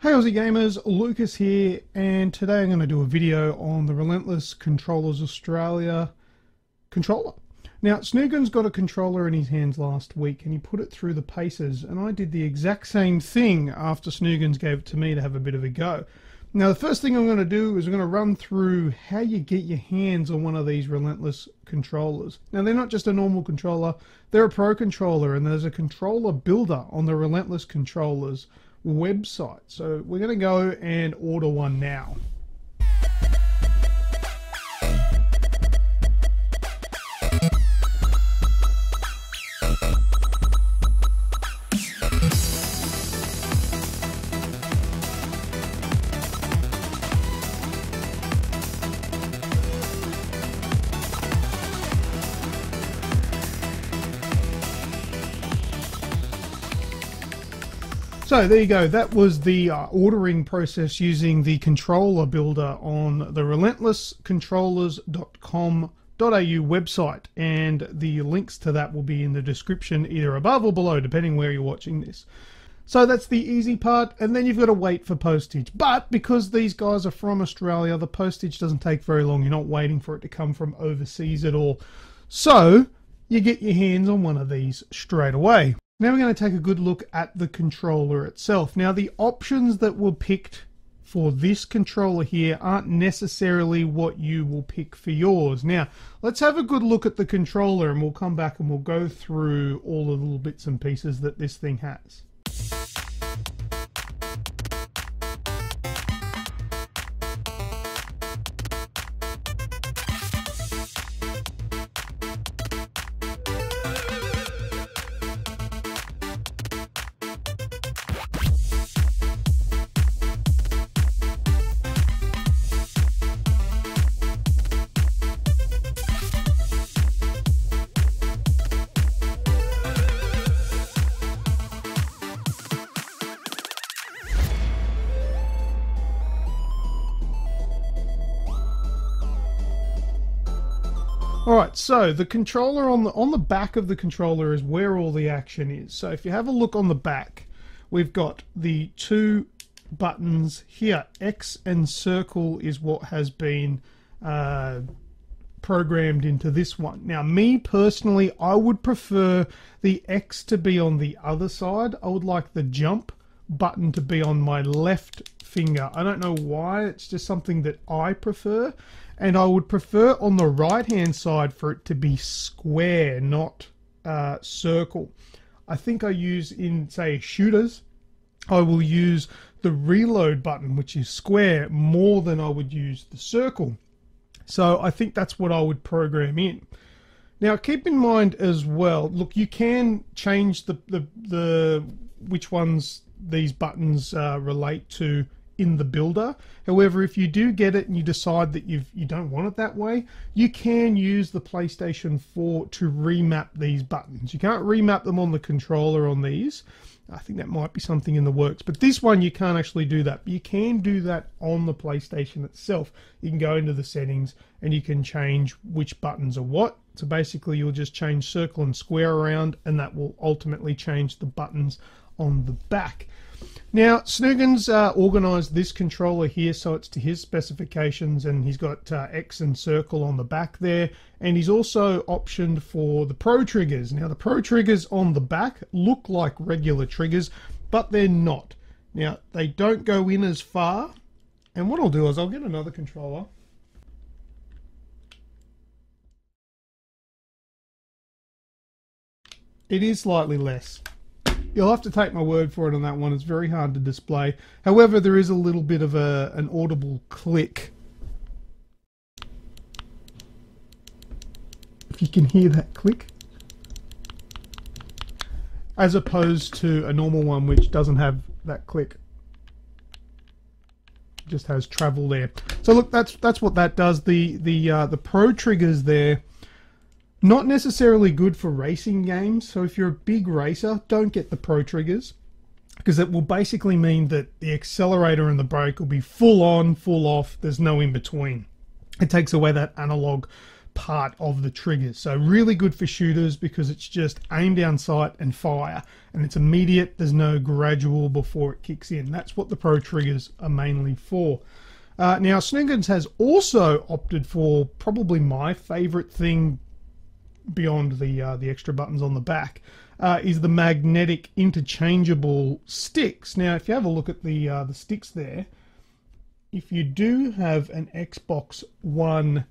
Hey Aussie gamers, Lucas here, and today I'm going to do a video on the Relentless Controllers Australia controller. Now, Snoogan's got a controller in his hands last week and he put it through the paces, and I did the exact same thing after Snoogan's gave it to me to have a bit of a go. Now, the first thing I'm going to do is I'm going to run through how you get your hands on one of these Relentless controllers. Now, they're not just a normal controller, they're a pro controller, and there's a controller builder on the Relentless Controllers website. So we're going to go and order one now. So there you go, that was the ordering process using the controller builder on the relentlesscontrollers.com.au website, and the links to that will be in the description either above or below depending where you're watching this. So that's the easy part, and then you've got to wait for postage. But because these guys are from Australia, the postage doesn't take very long. You're not waiting for it to come from overseas at all. So you get your hands on one of these straight away. Now we're going to take a good look at the controller itself. Now, the options that were picked for this controller here aren't necessarily what you will pick for yours. Now, let's have a good look at the controller and we'll come back and we'll go through all the little bits and pieces that this thing has. Alright, so the controller on the back of the controller is where all the action is. So if you have a look on the back, we've got the two buttons here. X and circle is what has been programmed into this one. Now, me personally, I would prefer the X to be on the other side. I would like the jump button to be on my left finger. I don't know why, it's just something that I prefer. And I would prefer on the right hand side for it to be square, not circle. I think I use in, say, shooters, I will use the reload button, which is square, more than I would use the circle. So I think that's what I would program in. Now keep in mind as well, look, you can change the which ones these buttons relate to in the builder. However, if you do get it and you decide that you don't want it that way, you can use the PlayStation 4 to remap these buttons. You can't remap them on the controller on these. I think that might be something in the works, but this one you can't actually do that. You can do that on the PlayStation itself. You can go into the settings and you can change which buttons are what. So basically you'll just change circle and square around, and that will ultimately change the buttons on the back. Now, Snoogan's organised this controller here so it's to his specifications, and he's got X and circle on the back there, and he's also optioned for the Pro triggers. Now, the Pro triggers on the back look like regular triggers, but they're not. Now, they don't go in as far, and what I'll do is I'll get another controller. It is slightly less. You'll have to take my word for it on that one. It's very hard to display. However, there is a little bit of an audible click. If you can hear that click. As opposed to a normal one which doesn't have that click. It just has travel there. So look, that's what that does. The Pro triggers there, not necessarily good for racing games. So if you're a big racer, don't get the Pro triggers, because it will basically mean that the accelerator and the brake will be full on, full off. There's no in between. It takes away that analog part of the triggers. So really good for shooters because it's just aim down sight and fire, and it's immediate. There's no gradual before it kicks in. That's what the Pro triggers are mainly for. Now Snuggins has also opted for probably my favorite thing beyond the extra buttons on the back, is the magnetic interchangeable sticks. Now if you have a look at the sticks there, if you do have an Xbox One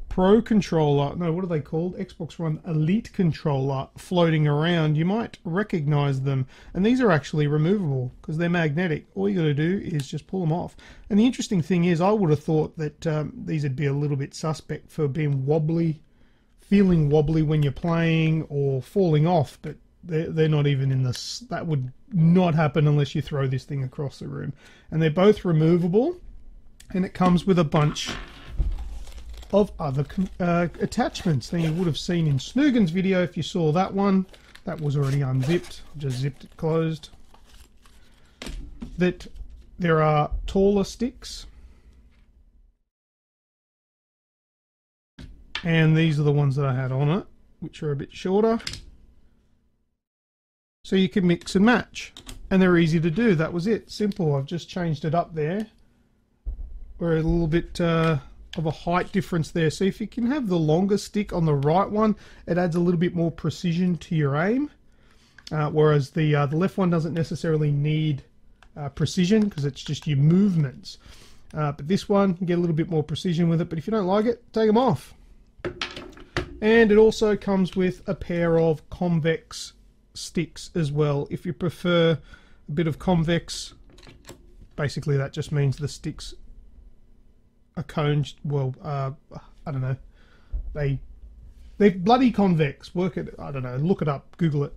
Pro controller, no, what are they called? Xbox One Elite controller floating around, you might recognize them. And these are actually removable because they're magnetic. All you got to do is just pull them off. And the interesting thing is, I would have thought that these would be a little bit suspect for being wobbly, feeling wobbly when you're playing, or falling off, but they're not even in this. That would not happen unless you throw this thing across the room. And they're both removable, and it comes with a bunch of other attachments that you would have seen in Snoogan's video. If you saw that one, that was already unzipped. Just zipped it closed. That there are taller sticks, and these are the ones that I had on it, which are a bit shorter. So you can mix and match, and they're easy to do. That was it, simple. I've just changed it up there. We're a little bit of a height difference there. So if you can have the longer stick on the right one, it adds a little bit more precision to your aim, whereas the left one doesn't necessarily need precision because it's just your movements. But this one, you get a little bit more precision with it, but if you don't like it, take them off. And it also comes with a pair of convex sticks as well. If you prefer a bit of convex, basically that just means the sticks are coned. Well, I don't know. They're bloody convex. Work it. I don't know. Look it up. Google it.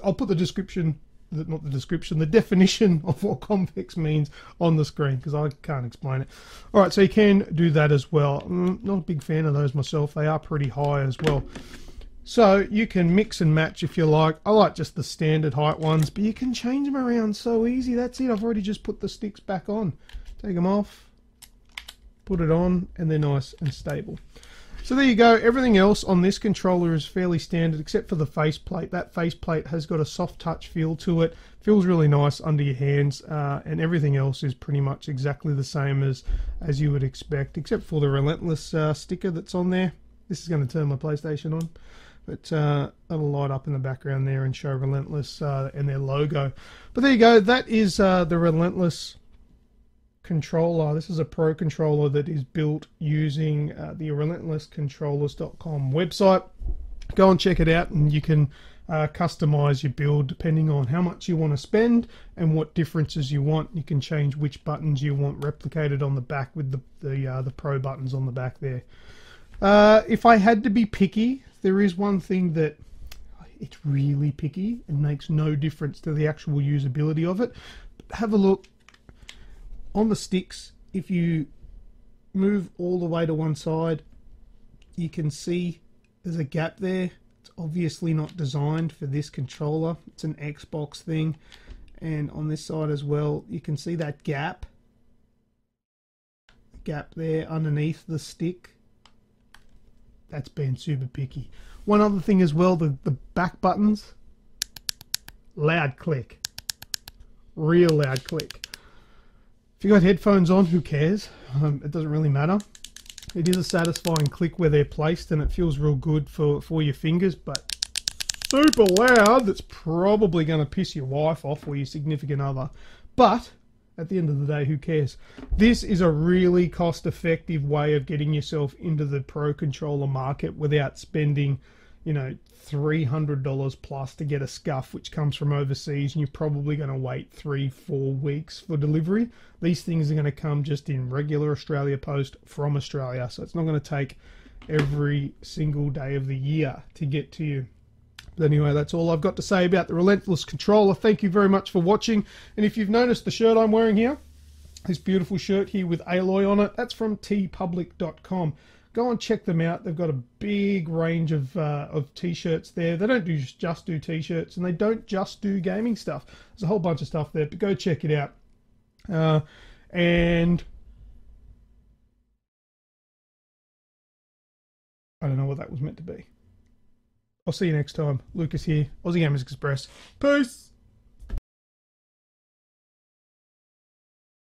I'll put the description, not the description, the definition of what convex means on the screen because I can't explain it. All right, so you can do that as well. Not a big fan of those myself. They are pretty high as well. So you can mix and match if you like. I like just the standard height ones, but you can change them around so easy. That's it. I've already just put the sticks back on. Take them off, put it on, and they're nice and stable. So there you go. Everything else on this controller is fairly standard except for the faceplate. That faceplate has got a soft touch feel to it. Feels really nice under your hands, and everything else is pretty much exactly the same as you would expect, except for the Relentless sticker that's on there. This is going to turn my PlayStation on, but that'll light up in the background there and show Relentless and their logo. But there you go. That is the Relentless controller. This is a Pro controller that is built using the relentlesscontrollers.com website. Go and check it out, and you can customize your build depending on how much you want to spend and what differences you want. You can change which buttons you want replicated on the back with the Pro buttons on the back there. If I had to be picky, there is one thing that it's really picky and makes no difference to the actual usability of it. But have a look on the sticks. If you move all the way to one side, you can see there's a gap there. It's obviously not designed for this controller. It's an Xbox thing. And on this side as well, you can see that gap there underneath the stick. That's been super picky. One other thing as well, the back buttons, loud click, real loud click. If you got headphones on, who cares? It doesn't really matter. It is a satisfying click where they're placed, and it feels real good for your fingers, but super loud. That's probably going to piss your wife off or your significant other. But at the end of the day, who cares? This is a really cost-effective way of getting yourself into the Pro controller market without spending, you know, $300 plus to get a scuff which comes from overseas, and you're probably going to wait 3-4 weeks for delivery. These things are going to come just in regular Australia Post from Australia, so it's not going to take every single day of the year to get to you. But anyway, that's all I've got to say about the Relentless controller. Thank you very much for watching, and if you've noticed the shirt I'm wearing here, this beautiful shirt here with Aloy on it, that's from tpublic.com. Go and check them out. They've got a big range of t-shirts there. They don't just do t-shirts, and they don't just do gaming stuff. There's a whole bunch of stuff there, but go check it out. And I don't know what that was meant to be. I'll see you next time. Lucas here, Aussie Gamers Express. Peace!